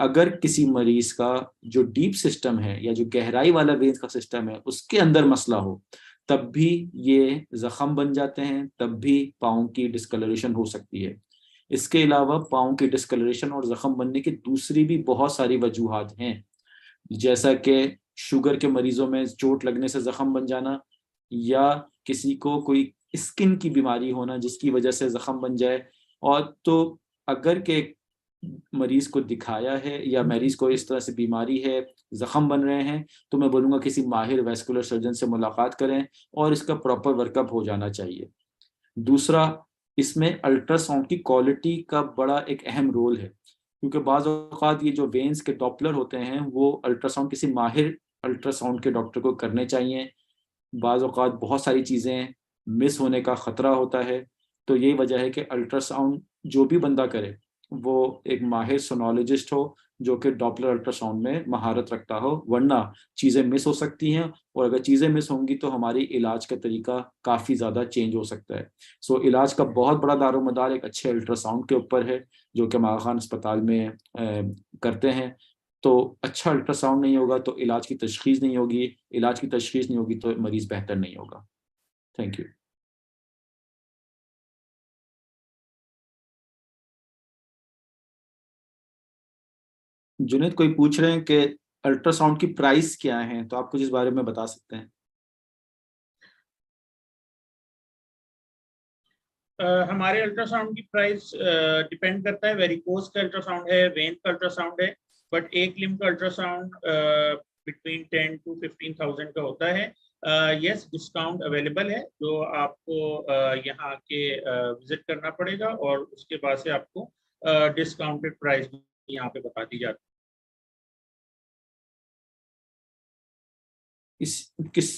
अगर किसी मरीज का जो डीप सिस्टम है या जो गहराई वाला वेन्स का सिस्टम है उसके अंदर मसला हो, तब भी ये जख्म बन जाते हैं, तब भी पाँव की डिस्कलरेशन हो सकती है। इसके अलावा पाँव की डिस्कलरेशन और जख्म बनने की दूसरी भी बहुत सारी वजूहात हैं, जैसा कि शुगर के मरीजों में चोट लगने से जख्म बन जाना, या किसी को कोई स्किन की बीमारी होना जिसकी वजह से जख्म बन जाए। और तो अगर के मरीज को दिखाया है या मरीज को इस तरह से बीमारी है, जख्म बन रहे हैं, तो मैं बोलूँगा किसी माहिर वैस्कुलर सर्जन से मुलाकात करें और इसका प्रॉपर वर्कअप हो जाना चाहिए। दूसरा, इसमें अल्ट्रासाउंड की क्वालिटी का बड़ा एक अहम रोल है, क्योंकि बाज़ औक़ात ये जो वेन्स के डॉपलर होते हैं वो अल्ट्रासाउंड किसी माहिर अल्ट्रासाउंड के डॉक्टर को करने चाहिए। बाज़ औक़ात बहुत सारी चीज़ें मिस होने का ख़तरा होता है, तो यही वजह है कि अल्ट्रासाउंड जो भी बंदा करे वो एक माहिर सोनोलॉजिस्ट हो जो कि डॉपलर अल्ट्रासाउंड में महारत रखता हो, वरना चीज़ें मिस हो सकती हैं, और अगर चीज़ें मिस होंगी तो हमारी इलाज का तरीका काफ़ी ज़्यादा चेंज हो सकता है। सो इलाज का बहुत बड़ा दारोमदार एक अच्छे अल्ट्रासाउंड के ऊपर है जो कि हम आगा खान अस्पताल में करते हैं। तो अच्छा अल्ट्रासाउंड नहीं होगा तो इलाज की तशख़ीस नहीं होगी, इलाज की तशख़ीस नहीं होगी तो मरीज़ बेहतर नहीं होगा। Thank you. जुनैद, कोई पूछ रहे हैं कि अल्ट्रासाउंड की प्राइस क्या है, तो आप कुछ इस बारे में बता सकते हैं? हमारे अल्ट्रासाउंड की प्राइस डिपेंड करता है, वेरिकोज का अल्ट्रासाउंड है, वेन का अल्ट्रासाउंड है, बट एक लिम्ब का अल्ट्रासाउंड बिटवीन 10 to 15,000 का होता है। यस, डिस्काउंट अवेलेबल है जो आपको यहाँ आके विजिट करना पड़ेगा और उसके बाद से आपको डिस्काउंटेड प्राइस यहाँ पे बता दी जाती है।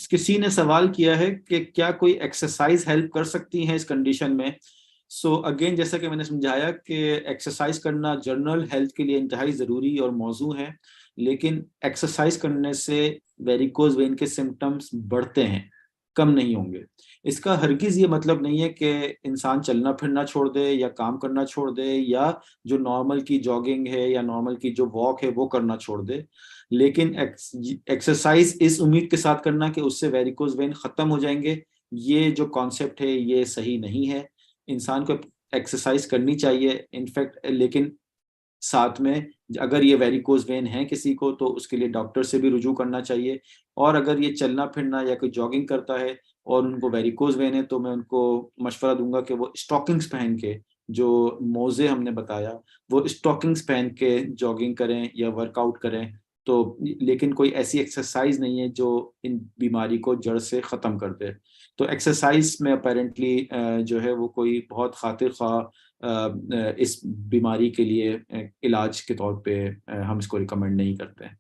किसी ने सवाल किया है कि क्या कोई एक्सरसाइज हेल्प कर सकती है इस कंडीशन में। सो अगेन, जैसा कि मैंने समझाया कि एक्सरसाइज करना जनरल हेल्थ के लिए इंतहाई ज़रूरी और मौजू है, लेकिन एक्सरसाइज करने से वेरिकोज वेन के सिम्टम्स बढ़ते हैं, कम नहीं होंगे। इसका हरगिज़ ये मतलब नहीं है कि इंसान चलना फिरना छोड़ दे या काम करना छोड़ दे या जो नॉर्मल की जॉगिंग है या नॉर्मल की जो वॉक है वो करना छोड़ दे, लेकिन एक्सरसाइज इस उम्मीद के साथ करना कि उससे वेरिकोज वेन ख़त्म हो जाएंगे, ये जो कॉन्सेप्ट है ये सही नहीं है। इंसान को एक्सरसाइज करनी चाहिए इनफैक्ट, लेकिन साथ में अगर ये वेरिकोज वेन है किसी को तो उसके लिए डॉक्टर से भी रुजू करना चाहिए। और अगर ये चलना फिरना या कोई जॉगिंग करता है और उनको वेरिकोज वेन है तो मैं उनको मशवरा दूंगा कि वो स्टॉकिंग्स पहन के, जो मोजे हमने बताया, वो स्टॉकिंग्स पहन के जॉगिंग करें या वर्कआउट करें। तो लेकिन कोई ऐसी एक्सरसाइज नहीं है जो इन बीमारी को जड़ से ख़त्म कर दे। तो एक्सरसाइज में अपेरेंटली जो है वो कोई बहुत खातिर ख्वाह इस बीमारी के लिए इलाज के तौर पे हम इसको रिकमेंड नहीं करते हैं।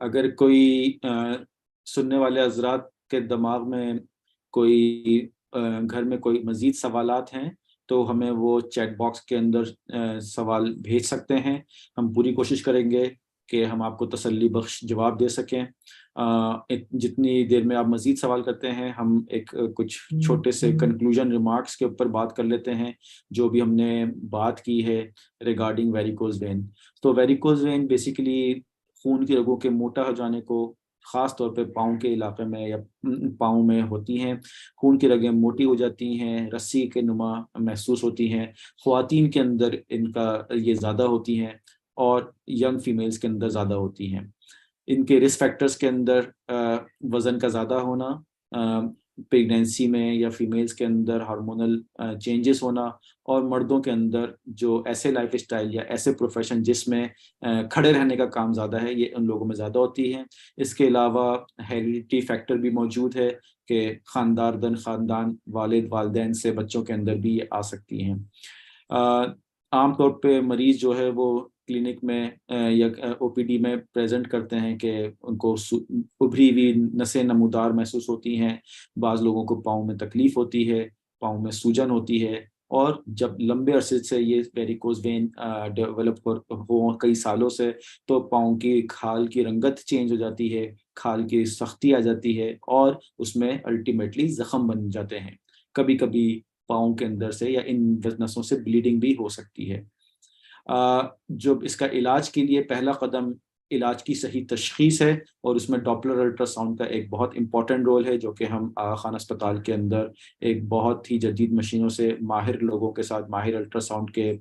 अगर कोई सुनने वाले हजरात के दिमाग में कोई घर में कोई मज़ीद सवालात हैं तो हमें वो चैट बॉक्स के अंदर सवाल भेज सकते हैं। हम पूरी कोशिश करेंगे कि हम आपको तसल्ली बख्श जवाब दे सकें। जितनी देर में आप मज़ीद सवाल करते हैं हम एक कुछ छोटे से कंक्लूजन रिमार्क्स के ऊपर बात कर लेते हैं जो भी हमने बात की है रिगार्डिंग वेरिकोज वेन। तो वेरिकोज वेन बेसिकली खून की रगों के मोटा हो जाने को ख़ास तौर पे पाँव के इलाके में या पाँव में होती हैं। खून की रगें मोटी हो जाती हैं, रस्सी के नुमा महसूस होती हैं। ख़वातीन के अंदर इनका ये ज़्यादा होती हैं और यंग फीमेल्स के अंदर ज़्यादा होती हैं। इनके रिस्क फैक्टर्स के अंदर वज़न का ज़्यादा होना, प्रेगनेंसी में या फीमेल्स के अंदर हार्मोनल चेंजेस होना, और मर्दों के अंदर जो ऐसे लाइफ स्टाइल या ऐसे प्रोफेशन जिसमें खड़े रहने का काम ज़्यादा है, ये उन लोगों में ज़्यादा होती है। इसके अलावा हेरिडिटी फैक्टर भी मौजूद है कि ख़ानदान वालिद वालदैन से बच्चों के अंदर भी ये आ सकती हैं। आम तौर पे मरीज़ जो है वो क्लिनिक में या ओपीडी में प्रेजेंट करते हैं कि उनको उभरी हुई नसें नमूदार महसूस होती हैं, बाज़ लोगों को पाँव में तकलीफ़ होती है, पाँव में सूजन होती है, और जब लंबे अरसे से ये वेरिकोज वेन डेवलप हो कई सालों से, तो पाँव की खाल की रंगत चेंज हो जाती है, खाल की सख्ती आ जाती है और उसमें अल्टीमेटली ज़ख्म बन जाते हैं। कभी कभी पाँव के अंदर से या इन नसों से ब्लीडिंग भी हो सकती है। जो इसका इलाज के लिए पहला कदम इलाज की सही तशख़ीस है, और उसमें डॉपलर अल्ट्रासाउंड का एक बहुत इंपॉर्टेंट रोल है जो कि हम आगा खान अस्पताल के अंदर एक बहुत ही जदीद मशीनों से माहिर लोगों के साथ, माहिर अल्ट्रासाउंड के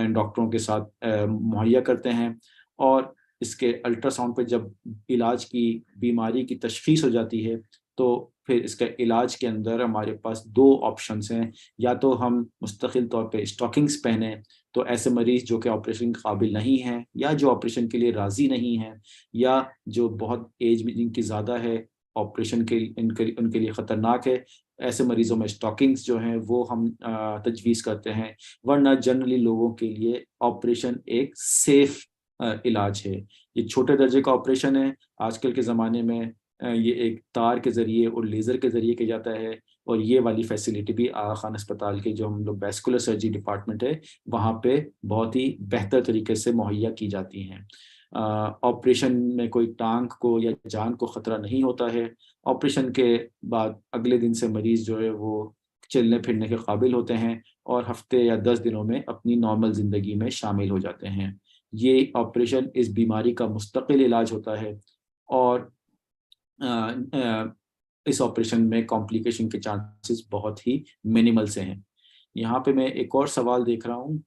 डॉक्टरों के साथ मुहैया करते हैं। और इसके अल्ट्रासाउंड पे जब इलाज की बीमारी की तशख़ीस हो जाती है तो फिर इसका इलाज के अंदर हमारे पास दो ऑप्शंस हैं, या तो हम मुस्तकिल तौर पे स्टॉकिंग्स पहने, तो ऐसे मरीज जो कि ऑपरेशन के काबिल नहीं हैं या जो ऑपरेशन के लिए राज़ी नहीं हैं या जो बहुत एज जिनकी ज़्यादा है, ऑपरेशन के उनके लिए ख़तरनाक है, ऐसे मरीजों में स्टॉकिंग्स जो हैं वो हम तजवीज़ करते हैं। वरना जनरली लोगों के लिए ऑपरेशन एक सेफ इलाज है। ये छोटे दर्जे का ऑपरेशन है, आजकल के ज़माने में ये एक तार के ज़रिए और लेज़र के ज़रिए किया जाता है, और ये वाली फैसिलिटी भी आगा खान अस्पताल के जो हम लोग वैस्कुलर सर्जरी डिपार्टमेंट है वहाँ पे बहुत ही बेहतर तरीके से मुहैया की जाती हैं। ऑपरेशन में कोई टांग को या जान को ख़तरा नहीं होता है। ऑपरेशन के बाद अगले दिन से मरीज़ जो है वो चलने फिरने के काबिल होते हैं और हफ्ते या 10 दिनों में अपनी नॉर्मल ज़िंदगी में शामिल हो जाते हैं। ये ऑपरेशन इस बीमारी का मुस्तकिल इलाज होता है, और इस ऑपरेशन में कॉम्प्लिकेशन के चांसेस बहुत ही मिनिमल से हैं। यहाँ पे मैं एक और सवाल देख रहा हूँ,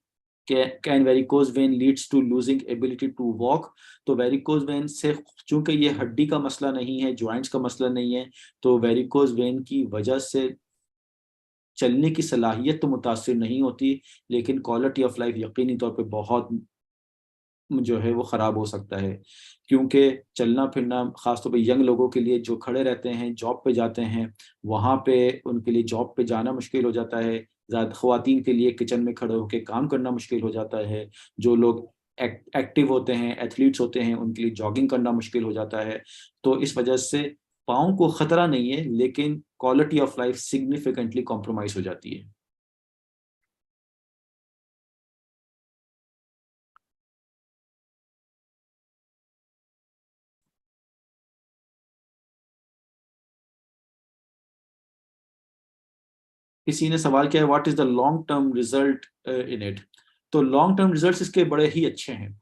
can varicose vein leads to losing ability to walk. तो वेरिकोज वेन से, चूंकि ये हड्डी का मसला नहीं है, जॉइंट्स का मसला नहीं है, तो वेरिकोज वेन की वजह से चलने की सलाहियत तो मुतासिर नहीं होती, लेकिन क्वालिटी ऑफ लाइफ यकीनी तौर पे बहुत जो है वो ख़राब हो सकता है। क्योंकि चलना फिरना ख़ासतौर पे यंग लोगों के लिए जो खड़े रहते हैं, जॉब पे जाते हैं, वहाँ पे उनके लिए जॉब पे जाना मुश्किल हो जाता है। ज़्यादा ख़वातीन के लिए किचन में खड़े होकर काम करना मुश्किल हो जाता है। जो लोग एक्टिव होते हैं, एथलीट्स होते हैं, उनके लिए जॉगिंग करना मुश्किल हो जाता है। तो इस वजह से पाँव को ख़तरा नहीं है, लेकिन quality of life significantly compromise हो जाती है। किसी ने सवाल किया है, what is the long term result in it. तो लॉन्ग टर्म रिजल्ट्स इसके बड़े ही अच्छे हैं।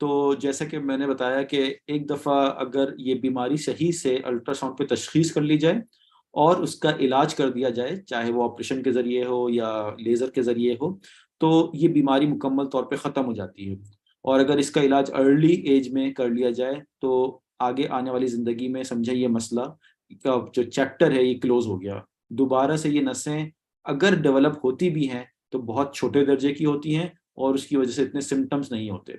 तो जैसा कि मैंने बताया कि एक दफ़ा अगर ये बीमारी सही से अल्ट्रासाउंड पे तशखीस कर ली जाए और उसका इलाज कर दिया जाए, चाहे वो ऑपरेशन के ज़रिए हो या लेज़र के ज़रिए हो, तो ये बीमारी मुकम्मल तौर पे ख़त्म हो जाती है। और अगर इसका इलाज अर्ली एज में कर लिया जाए तो आगे आने वाली ज़िंदगी में समझे ये मसला का जो चैप्टर है ये क्लोज़ हो गया। दोबारा से ये नसें अगर डेवलप होती भी हैं तो बहुत छोटे दर्जे की होती हैं और उसकी वजह से इतने सिम्टम्स नहीं होते।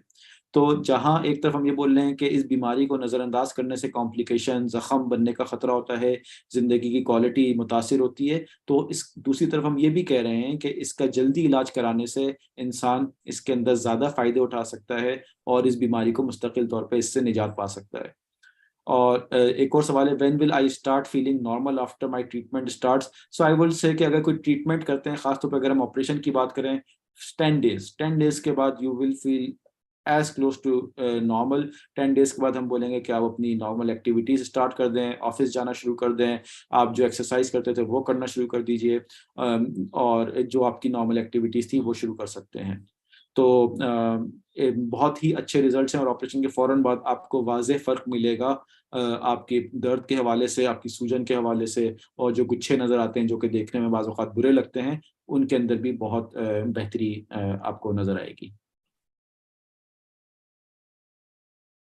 तो जहाँ एक तरफ हम ये बोल रहे हैं कि इस बीमारी को नज़रअंदाज करने से कॉम्प्लिकेशन, ज़ख़म बनने का ख़तरा होता है, ज़िंदगी की क्वालिटी मुतासिर होती है, तो इस दूसरी तरफ हम ये भी कह रहे हैं कि इसका जल्दी इलाज कराने से इंसान इसके अंदर ज़्यादा फ़ायदे उठा सकता है और इस बीमारी को मुस्तकिल तौर पे इससे निजात पा सकता है। और एक और सवाल है, when will I start feeling normal after my treatment starts. So I will say कि अगर कोई ट्रीटमेंट करते हैं, खासतौर पर अगर हम ऑपरेशन की बात करें, 10 डेज के बाद you will feel as close to normal. 10 days के बाद हम बोलेंगे कि आप अपनी नॉर्मल एक्टिविटीज स्टार्ट कर दें, ऑफिस जाना शुरू कर दें, आप जो एक्सरसाइज करते थे वो करना शुरू कर दीजिए, और जो आपकी नॉर्मल एक्टिविटीज थी वो शुरू कर सकते हैं। तो बहुत ही अच्छे रिजल्ट्स हैं और ऑपरेशन के फ़ौरन बाद आपको वाज़ेह फ़र्क मिलेगा आपके दर्द के हवाले से, आपकी सूजन के हवाले से, और जो गुच्छे नज़र आते हैं जो कि देखने में बाज़ औक़ात बुरे लगते हैं, उनके अंदर भी बहुत बेहतरी आपको नज़र आएगी।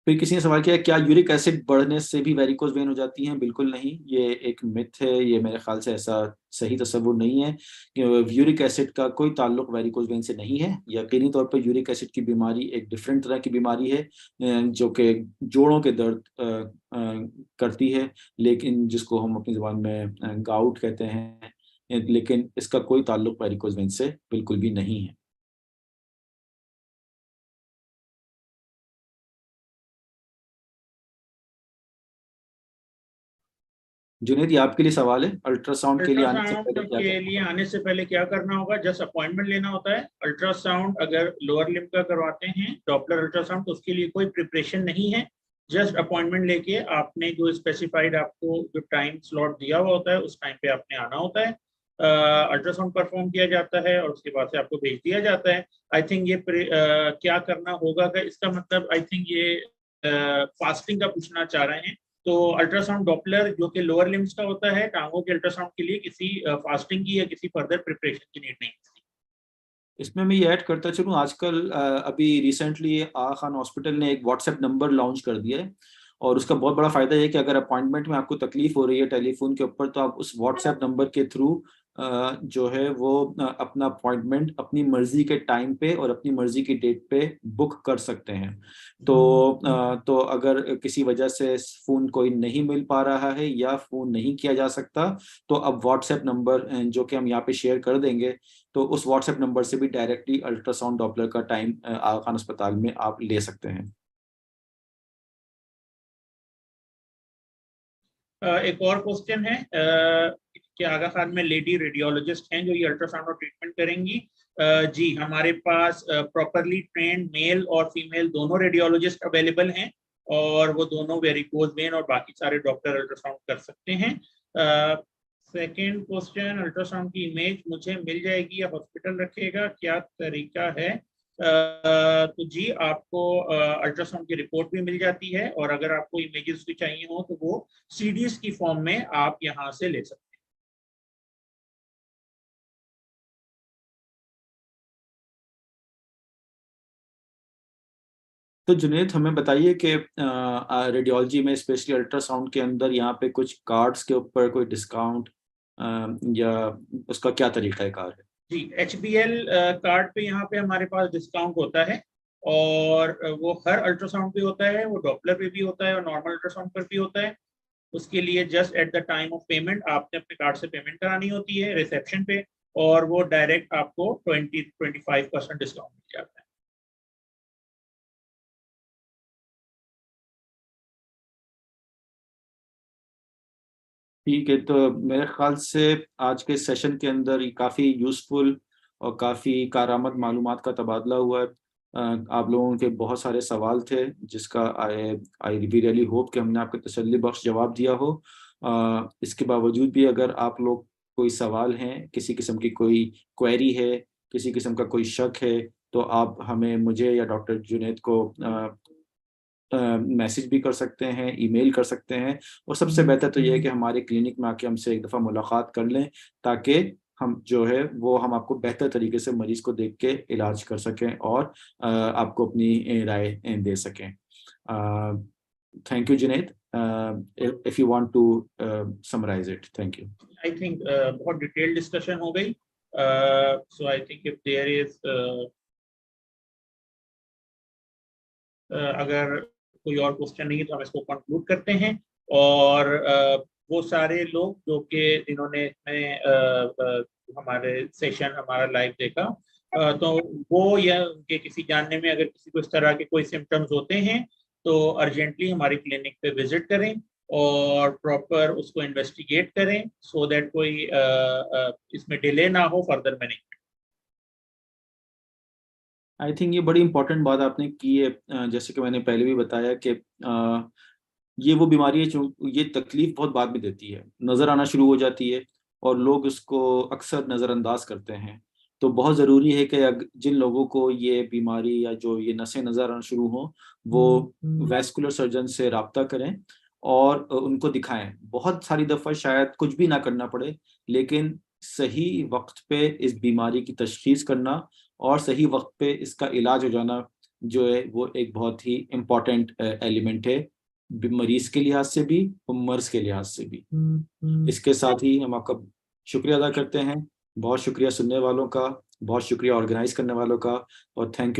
फिर किसी ने सवाल किया, क्या यूरिक एसिड बढ़ने से भी वेरिकोज वेन हो जाती हैं? बिल्कुल नहीं, ये एक मिथ है, ये मेरे ख्याल से ऐसा सही तस्वुर नहीं है कि यूरिक एसिड का कोई ताल्लुक वेरिकोज वेन से नहीं है। यकीनी तौर पर यूरिक एसिड की बीमारी एक डिफरेंट तरह की बीमारी है जो कि जोड़ों के दर्द करती है, लेकिन जिसको हम अपनी ज़ुबान में गाउट कहते हैं, लेकिन इसका कोई ताल्लुक वेरिकोज वेन से बिल्कुल भी नहीं है। जुनेद, ये आपके लिए सवाल है, अल्ट्रासाउंड के लिए आने से अल्ट्रासाउंड पहले क्या के करना लिए होगा? आने से पहले क्या करना होगा? जस्ट अपॉइंटमेंट लेना होता है। अल्ट्रासाउंड अगर लोअर लिम्ब का करवाते हैं, डॉपलर अल्ट्रासाउंड, तो उसके लिए कोई प्रिपरेशन नहीं है। जस्ट अपॉइंटमेंट लेके आपने जो स्पेसिफाइड आपको जो टाइम स्लॉट दिया हुआ होता है उस टाइम पे आपने आना होता है। अल्ट्रासाउंड परफॉर्म किया जाता है और उसके बाद से आपको भेज दिया जाता है। आई थिंक ये क्या करना होगा का इसका मतलब आई थिंक ये फास्टिंग का पूछना चाह रहे हैं। तो अल्ट्रासाउंड डॉपलर जो कि लोअर लिम्स का होता है, टांगों के अल्ट्रासाउंड के लिए किसी फास्टिंग की या किसी फर्दर प्रिपरेशन की नीड नहीं होती। इसमें मैं ये ऐड करता चलूँ, आजकल अभी रिसेंटली आगा खान हॉस्पिटल ने एक व्हाट्सएप नंबर लॉन्च कर दिया है, और उसका बहुत बड़ा फायदा ये है कि अगर अपॉइंटमेंट में आपको तकलीफ हो रही है टेलीफोन के ऊपर, तो आप उस व्हाट्सएप नंबर के थ्रू जो है वो अपना अपॉइंटमेंट अपनी मर्जी के टाइम पे और अपनी मर्जी की डेट पे बुक कर सकते हैं। तो अगर किसी वजह से फोन कोई नहीं मिल पा रहा है या फोन नहीं किया जा सकता, तो अब व्हाट्सएप नंबर जो कि हम यहाँ पे शेयर कर देंगे, तो उस व्हाट्सएप नंबर से भी डायरेक्टली अल्ट्रासाउंड डॉपलर का टाइम आगा खान अस्पताल में आप ले सकते हैं। एक और क्वेश्चन है कि आगा खान में लेडी रेडियोलॉजिस्ट हैं जो ये अल्ट्रासाउंड और ट्रीटमेंट करेंगी। जी, हमारे पास प्रॉपरली ट्रेंड मेल और फीमेल दोनों रेडियोलॉजिस्ट अवेलेबल हैं और वो दोनों वेरिकोज वेन और बाकी सारे डॉक्टर अल्ट्रासाउंड कर सकते हैं। सेकेंड क्वेश्चन, अल्ट्रासाउंड की इमेज मुझे मिल जाएगी या हॉस्पिटल रखेगा, क्या तरीका है? तो जी, आपको अल्ट्रासाउंड की रिपोर्ट भी मिल जाती है और अगर आपको इमेजेस भी चाहिए हो तो वो सीडीज की फॉर्म में आप यहाँ से ले सकते हैं। तो जुनेद, हमें बताइए कि रेडियोलॉजी में स्पेशली अल्ट्रासाउंड के अंदर यहाँ पे कुछ कार्ड्स के ऊपर कोई डिस्काउंट या उसका क्या तरीका कार है? जी, HBL कार्ड पे यहाँ पे हमारे पास डिस्काउंट होता है और वो हर अल्ट्रासाउंड पे होता है, वो डॉपलर पे भी होता है और नॉर्मल अल्ट्रासाउंड पर भी होता है। उसके लिए just at the time of payment आपने अपने कार्ड से पेमेंट करानी होती है रिसेप्शन पे और वो डायरेक्ट आपको 20-25% डिस्काउंट मिल जाता है। ठीक है, तो मेरे ख्याल से आज के सेशन के अंदर ये काफ़ी यूज़फुल और काफ़ी कारआमद मालूमात का तबादला हुआ है। आप लोगों के बहुत सारे सवाल थे जिसका आई रियली होप कि हमने आपको तसल्ली बख्श जवाब दिया हो। इसके बावजूद भी अगर आप लोग कोई सवाल हैं, किसी किस्म की कोई क्वेरी है, किसी किस्म का कोई शक है, तो आप हमें, मुझे या डॉक्टर जुनैद को मैसेज भी कर सकते हैं, ईमेल कर सकते हैं, और सबसे बेहतर तो ये है कि हमारे क्लिनिक में आके हमसे एक दफ़ा मुलाकात कर लें ताकि हम जो है वो हम आपको बेहतर तरीके से मरीज को देख के इलाज कर सकें और आपको अपनी राय दे सकें। Thank you Junaid, if you want to summarise it. Thank you. I think बहुत डिटेल डिस्कशन हो गई, so I think if there is अगर कोई और क्वेश्चन नहीं है तो हम इसको कंक्लूड करते हैं। और वो सारे लोग जो कि जिन्होंने हमारे सेशन हमारा लाइव देखा, तो वो या उनके किसी जानने में अगर किसी को इस तरह के कोई सिम्टम्स होते हैं तो अर्जेंटली हमारी क्लिनिक पे विजिट करें और प्रॉपर उसको इन्वेस्टिगेट करें सो दैट कोई इसमें डिले ना हो फर्दर मैनेजमेंट। आई थिंक ये बड़ी इंपॉर्टेंट बात आपने की है। जैसे कि मैंने पहले भी बताया कि ये वो बीमारी है जो ये तकलीफ बहुत बाद में देती है, नज़र आना शुरू हो जाती है और लोग उसको अक्सर नज़रअंदाज करते हैं। तो बहुत ज़रूरी है कि जिन लोगों को ये बीमारी या जो ये नसें नज़र आना शुरू हों, वो वैस्कुलर सर्जन से रब्ता करें और उनको दिखाएं। बहुत सारी दफ़ा शायद कुछ भी ना करना पड़े, लेकिन सही वक्त पे इस बीमारी की तशखीस करना और सही वक्त पे इसका इलाज हो जाना जो है वो एक बहुत ही इम्पोर्टेंट एलिमेंट है, मरीज के लिहाज से भी और मर्ज के लिहाज से भी। इसके साथ ही हम आपका शुक्रिया अदा करते हैं। बहुत शुक्रिया सुनने वालों का, बहुत शुक्रिया ऑर्गेनाइज करने वालों का, और थैंक यू।